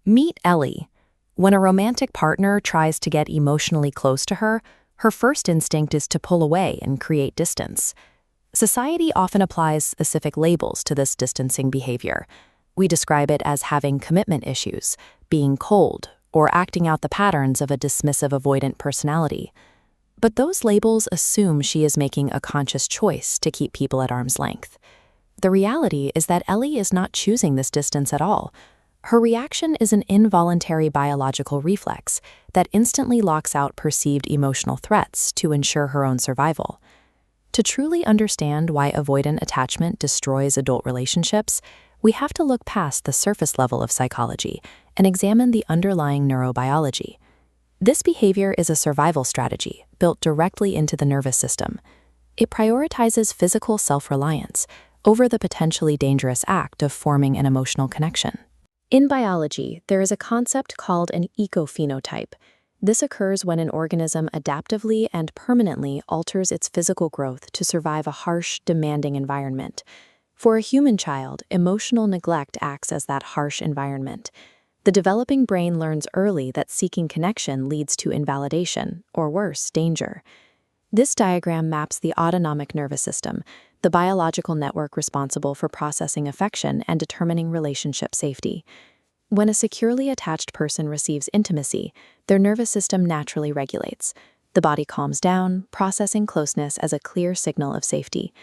Meet Ellie. When a romantic partner tries to get emotionally close to her, her first instinct is to pull away and create distance. Society often applies specific labels to this distancing behavior. We describe it as having commitment issues, being cold, or acting out the patterns of a dismissive avoidant personality. But those labels assume she is making a conscious choice to keep people at arm's length. The reality is that Ellie is not choosing this distance at all. Her reaction is an involuntary biological reflex that instantly locks out perceived emotional threats to ensure her own survival. To truly understand why avoidant attachment destroys adult relationships, we have to look past the surface level of psychology and examine the underlying neurobiology. This behavior is a survival strategy built directly into the nervous system. It prioritizes physical self-reliance over the potentially dangerous act of forming an emotional connection. In biology, there is a concept called an ecophenotype. This occurs when an organism adaptively and permanently alters its physical growth to survive a harsh, demanding environment. For a human child, emotional neglect acts as that harsh environment. The developing brain learns early that seeking connection leads to invalidation, or worse, danger. This diagram maps the autonomic nervous system, the biological network responsible for processing affection and determining relationship safety. When a securely attached person receives intimacy, their nervous system naturally regulates. The body calms down, processing closeness as a clear signal of safety.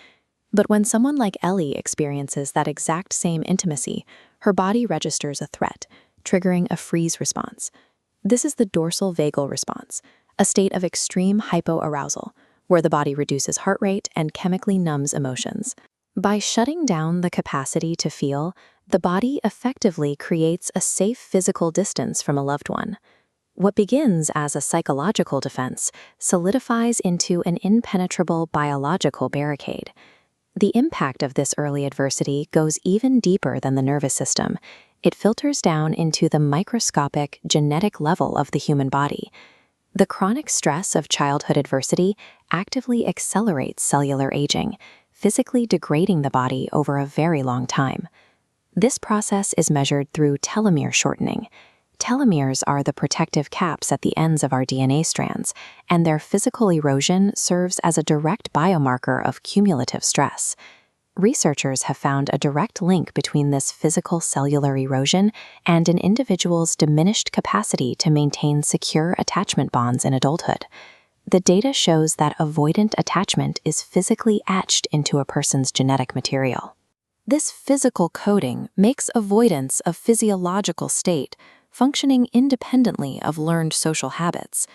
But when someone like Ellie experiences that exact same intimacy, her body registers a threat, triggering a freeze response. This is the dorsal vagal response, a state of extreme hypoarousal, where the body reduces heart rate and chemically numbs emotions. By shutting down the capacity to feel, the body effectively creates a safe physical distance from a loved one. What begins as a psychological defense solidifies into an impenetrable biological barricade. The impact of this early adversity goes even deeper than the nervous system. It filters down into the microscopic, genetic level of the human body. The chronic stress of childhood adversity actively accelerates cellular aging, physically degrading the body over a very long time. This process is measured through telomere shortening. Telomeres are the protective caps at the ends of our DNA strands, and their physical erosion serves as a direct biomarker of cumulative stress. Researchers have found a direct link between this physical cellular erosion and an individual's diminished capacity to maintain secure attachment bonds in adulthood. The data shows that avoidant attachment is physically etched into a person's genetic material. This physical coding makes avoidance a physiological state, functioning independently of learned social habits.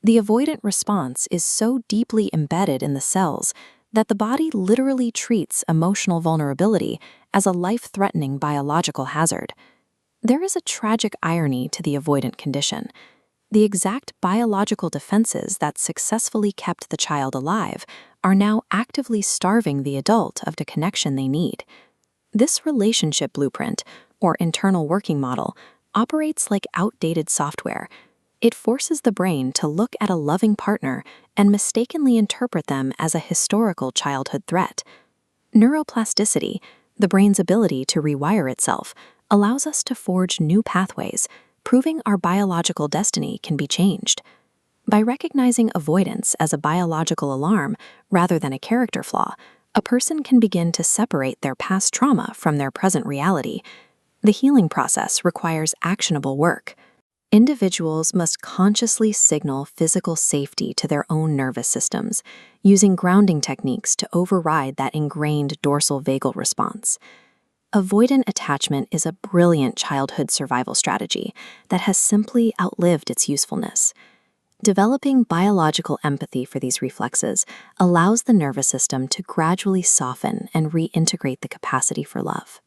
The avoidant response is so deeply embedded in the cells that the body literally treats emotional vulnerability as a life-threatening biological hazard. There is a tragic irony to the avoidant condition. The exact biological defenses that successfully kept the child alive are now actively starving the adult of the connection they need. This relationship blueprint, or internal working model, operates like outdated software. It forces the brain to look at a loving partner and mistakenly interpret them as a historical childhood threat. Neuroplasticity, the brain's ability to rewire itself, allows us to forge new pathways, proving our biological destiny can be changed. By recognizing avoidance as a biological alarm rather than a character flaw, a person can begin to separate their past trauma from their present reality. The healing process requires actionable work. Individuals must consciously signal physical safety to their own nervous systems, using grounding techniques to override that ingrained dorsal vagal response. Avoidant attachment is a brilliant childhood survival strategy that has simply outlived its usefulness. Developing biological empathy for these reflexes allows the nervous system to gradually soften and reintegrate the capacity for love.